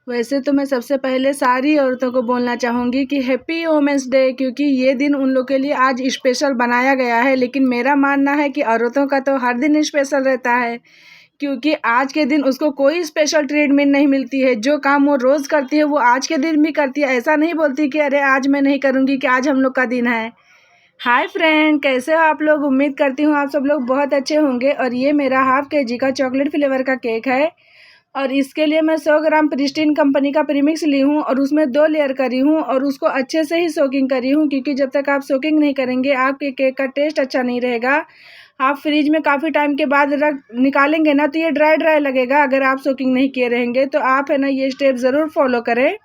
वैसे तो मैं सबसे पहले सारी औरतों को बोलना चाहूँगी कि हैप्पी वुमेंस डे, क्योंकि ये दिन उन लोग के लिए आज स्पेशल बनाया गया है। लेकिन मेरा मानना है कि औरतों का तो हर दिन स्पेशल रहता है, क्योंकि आज के दिन उसको कोई स्पेशल ट्रीटमेंट नहीं मिलती है। जो काम वो रोज़ करती है वो आज के दिन भी करती है। ऐसा नहीं बोलती कि अरे आज मैं नहीं करूँगी, कि आज हम लोग का दिन है। हाय फ्रेंड, कैसे हो आप लोग? उम्मीद करती हूँ आप सब लोग बहुत अच्छे होंगे। और ये मेरा हाफ केजी का चॉकलेट फ्लेवर का केक है, और इसके लिए मैं 100 ग्राम प्रिस्टीन कंपनी का प्रीमिक्स ली हूँ और उसमें 2 लेयर करी हूँ और उसको अच्छे से ही सोकिंग करी हूँ, क्योंकि जब तक आप सोकिंग नहीं करेंगे आपके केक का टेस्ट अच्छा नहीं रहेगा। आप फ्रिज में काफ़ी टाइम के बाद रख निकालेंगे ना तो ये ड्राई ड्राई लगेगा, अगर आप सोकिंग नहीं किए रहेंगे। तो आप है ना ये स्टेप ज़रूर फॉलो करें।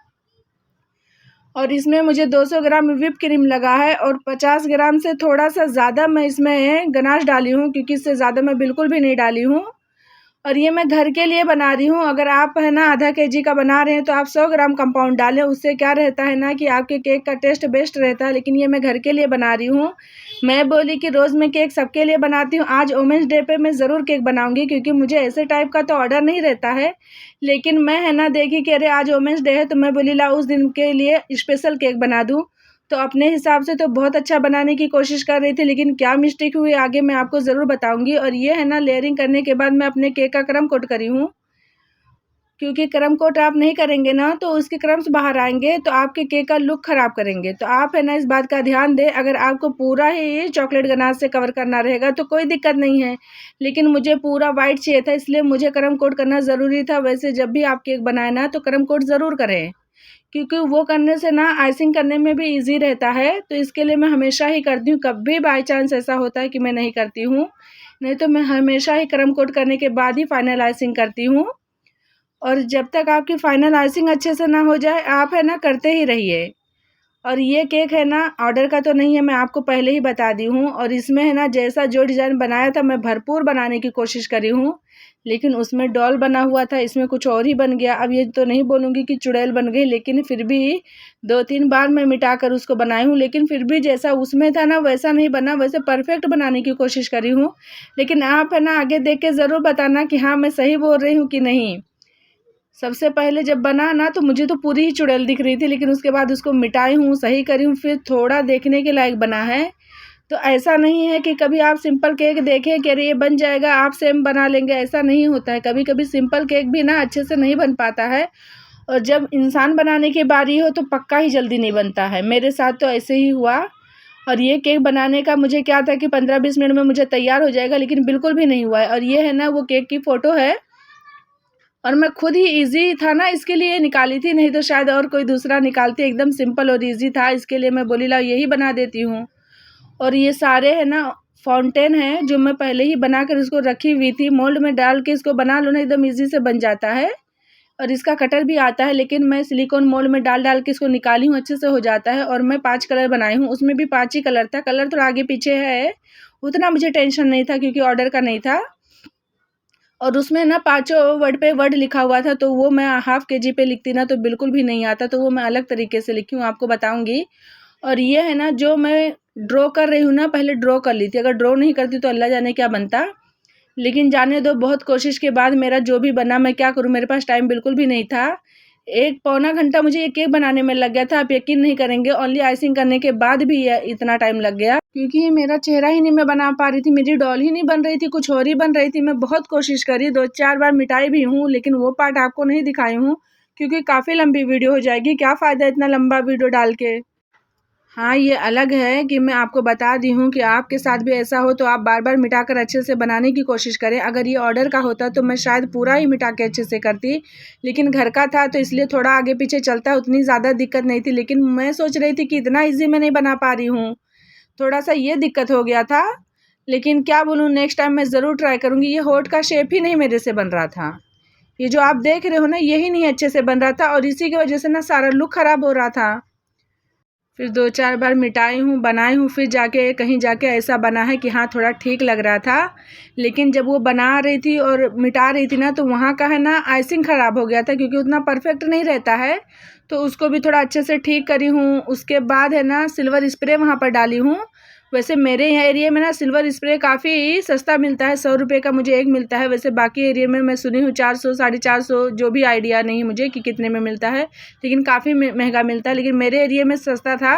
और इसमें मुझे 200 ग्राम व्हिप क्रीम लगा है और 50 ग्राम से थोड़ा सा ज़्यादा मैं इसमें गनाश डाली हूँ, क्योंकि इससे ज़्यादा मैं बिल्कुल भी नहीं डाली हूँ। और ये मैं घर के लिए बना रही हूँ। अगर आप है ना आधा केजी का बना रहे हैं तो आप 100 ग्राम कंपाउंड डालें। उससे क्या रहता है ना कि आपके केक का टेस्ट बेस्ट रहता है। लेकिन ये मैं घर के लिए बना रही हूँ। मैं बोली कि रोज़ मैं केक सबके लिए बनाती हूँ, आज वुमेंस डे पे मैं ज़रूर केक बनाऊँगी, क्योंकि मुझे ऐसे टाइप का तो ऑर्डर नहीं रहता है। लेकिन मैं है ना देखी कि अरे आज वुमेंस डे है, तो मैं बोली ला उस दिन के लिए स्पेशल केक बना दूँ। तो अपने हिसाब से तो बहुत अच्छा बनाने की कोशिश कर रही थी, लेकिन क्या मिस्टेक हुई आगे मैं आपको ज़रूर बताऊंगी। और ये है ना लेयरिंग करने के बाद मैं अपने केक का क्रम कोट करी हूँ, क्योंकि क्रम कोट आप नहीं करेंगे ना तो उसके क्रम्स बाहर आएंगे तो आपके केक का लुक ख़राब करेंगे। तो आप है ना इस बात का ध्यान दें। अगर आपको पूरा ही चॉकलेट गनाश से कवर करना रहेगा तो कोई दिक्कत नहीं है, लेकिन मुझे पूरा वाइट चाहिए था, इसलिए मुझे क्रम कोट करना ज़रूरी था। वैसे जब भी आप केक बनाए ना तो क्रम कोट ज़रूर करें, क्योंकि वो करने से ना आइसिंग करने में भी इजी रहता है। तो इसके लिए मैं हमेशा ही करती हूँ। कभी बाई चांस ऐसा होता है कि मैं नहीं करती हूँ, नहीं तो मैं हमेशा ही क्रम कोट करने के बाद ही फाइनल आइसिंग करती हूँ। और जब तक आपकी फाइनल आइसिंग अच्छे से ना हो जाए आप है ना करते ही रहिए। और ये केक है ना ऑर्डर का तो नहीं है, मैं आपको पहले ही बता दी हूँ। और इसमें है ना जैसा जो डिज़ाइन बनाया था मैं भरपूर बनाने की कोशिश करी हूँ, लेकिन उसमें डॉल बना हुआ था, इसमें कुछ और ही बन गया। अब ये तो नहीं बोलूँगी कि चुड़ैल बन गई, लेकिन फिर भी 2-3 बार मैं मिटा कर उसको बनाई हूँ, लेकिन फिर भी जैसा उसमें था ना वैसा नहीं बना। वैसे परफेक्ट बनाने की कोशिश करी हूँ, लेकिन आप है ना आगे देख के ज़रूर बताना कि हाँ मैं सही बोल रही हूँ कि नहीं। सबसे पहले जब बना ना तो मुझे तो पूरी ही चुड़ैल दिख रही थी, लेकिन उसके बाद उसको मिटाई हूँ, सही करी हूँ, फिर थोड़ा देखने के लायक बना है। तो ऐसा नहीं है कि कभी आप सिंपल केक देखें कि अरे ये बन जाएगा आप सेम बना लेंगे, ऐसा नहीं होता है। कभी कभी सिंपल केक भी ना अच्छे से नहीं बन पाता है, और जब इंसान बनाने की बारी हो तो पक्का ही जल्दी नहीं बनता है। मेरे साथ तो ऐसे ही हुआ। और ये केक बनाने का मुझे क्या था कि 15-20 मिनट में मुझे तैयार हो जाएगा, लेकिन बिल्कुल भी नहीं हुआ है। और ये है ना वो केक की फ़ोटो है, और मैं खुद ही इजी था ना इसके लिए निकाली थी, नहीं तो शायद और कोई दूसरा निकालती। एकदम सिंपल और इजी था, इसके लिए मैं बोली ला यही बना देती हूँ। और ये सारे है ना फाउंटेन है जो मैं पहले ही बना कर इसको रखी हुई थी। मोल्ड में डाल के इसको बना लो ना एकदम इजी से बन जाता है, और इसका कटर भी आता है। लेकिन मैं सिलिकॉन मोल्ड में डाल डाल के इसको निकाली हूँ, अच्छे से हो जाता है। और मैं 5 कलर बनाई हूँ, उसमें भी 5 ही कलर था। कलर थोड़ा आगे पीछे है, उतना मुझे टेंशन नहीं था क्योंकि ऑर्डर का नहीं था। और उसमें ना पाँचों वर्ड पे वर्ड लिखा हुआ था, तो वो मैं हाफ केजी पे लिखती ना तो बिल्कुल भी नहीं आता, तो वो मैं अलग तरीके से लिखी हूँ, आपको बताऊँगी। और ये है ना जो मैं ड्रॉ कर रही हूँ ना, पहले ड्रॉ कर ली थी। अगर ड्रॉ नहीं करती तो अल्लाह जाने क्या बनता, लेकिन जाने दो। बहुत कोशिश के बाद मेरा जो भी बना, मैं क्या करूँ, मेरे पास टाइम बिल्कुल भी नहीं था। 1 पौना घंटा मुझे ये केक बनाने में लग गया था। आप यकीन नहीं करेंगे, ओनली आइसिंग करने के बाद भी ये इतना टाइम लग गया, क्योंकि ये मेरा चेहरा ही नहीं मैं बना पा रही थी, मेरी डॉल ही नहीं बन रही थी, कुछ और ही बन रही थी। मैं बहुत कोशिश करी, 2-4 बार मिटाई भी हूँ, लेकिन वो पार्ट आपको नहीं दिखाई हूँ, क्योंकि काफ़ी लंबी वीडियो हो जाएगी। क्या फ़ायदा इतना लंबा वीडियो डाल के। हाँ, ये अलग है कि मैं आपको बता दी हूँ कि आपके साथ भी ऐसा हो तो आप बार-बार मिटाकर अच्छे से बनाने की कोशिश करें। अगर ये ऑर्डर का होता तो मैं शायद पूरा ही मिटा के अच्छे से करती, लेकिन घर का था तो इसलिए थोड़ा आगे पीछे चलता, उतनी ज़्यादा दिक्कत नहीं थी। लेकिन मैं सोच रही थी कि इतना ईज़ी मैं नहीं बना पा रही हूँ, थोड़ा-सा ये दिक्कत हो गया था। लेकिन क्या बोलूँ, नेक्स्ट टाइम मैं ज़रूर ट्राई करूँगी। ये होठ का शेप ही नहीं मेरे से बन रहा था। ये जो आप देख रहे हो ना, यही नहीं अच्छे से बन रहा था, और इसी की वजह से ना सारा लुक ख़राब हो रहा था। फिर 2-4 बार मिटाई हूँ, बनाई हूँ, फिर जाके कहीं जाके ऐसा बना है कि हाँ थोड़ा ठीक लग रहा था। लेकिन जब वो बना रही थी और मिटा रही थी ना तो वहाँ का है ना आइसिंग ख़राब हो गया था, क्योंकि उतना परफेक्ट नहीं रहता है। तो उसको भी थोड़ा अच्छे से ठीक करी हूँ। उसके बाद है ना सिल्वर स्प्रे वहाँ पर डाली हूँ, वैसे मेरे यहाँ एरिया में ना सिल्वर स्प्रे काफ़ी सस्ता मिलता है, 100 रुपये का मुझे एक मिलता है। वैसे बाकी एरिया में मैं सुनी हूँ 400 450, जो भी आइडिया नहीं मुझे कि कितने में मिलता है, लेकिन काफ़ी महंगा मिलता है। लेकिन मेरे एरिया में सस्ता था।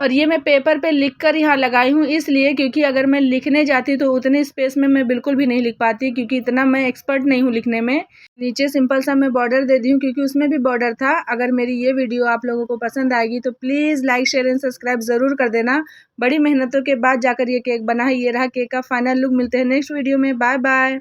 और ये मैं पेपर पे लिख कर यहाँ लगाई हूँ इसलिए, क्योंकि अगर मैं लिखने जाती तो उतने स्पेस में मैं बिल्कुल भी नहीं लिख पाती, क्योंकि इतना मैं एक्सपर्ट नहीं हूँ लिखने में। नीचे सिंपल सा मैं बॉर्डर दे दी हूँ क्योंकि उसमें भी बॉर्डर था। अगर मेरी ये वीडियो आप लोगों को पसंद आएगी तो please like share and subscribe ज़रूर कर देना। बड़ी मेहनतों के बाद जाकर ये केक बना है। ये रहा केक का फाइनल लुक। मिलते हैं नेक्स्ट वीडियो में। Bye bye.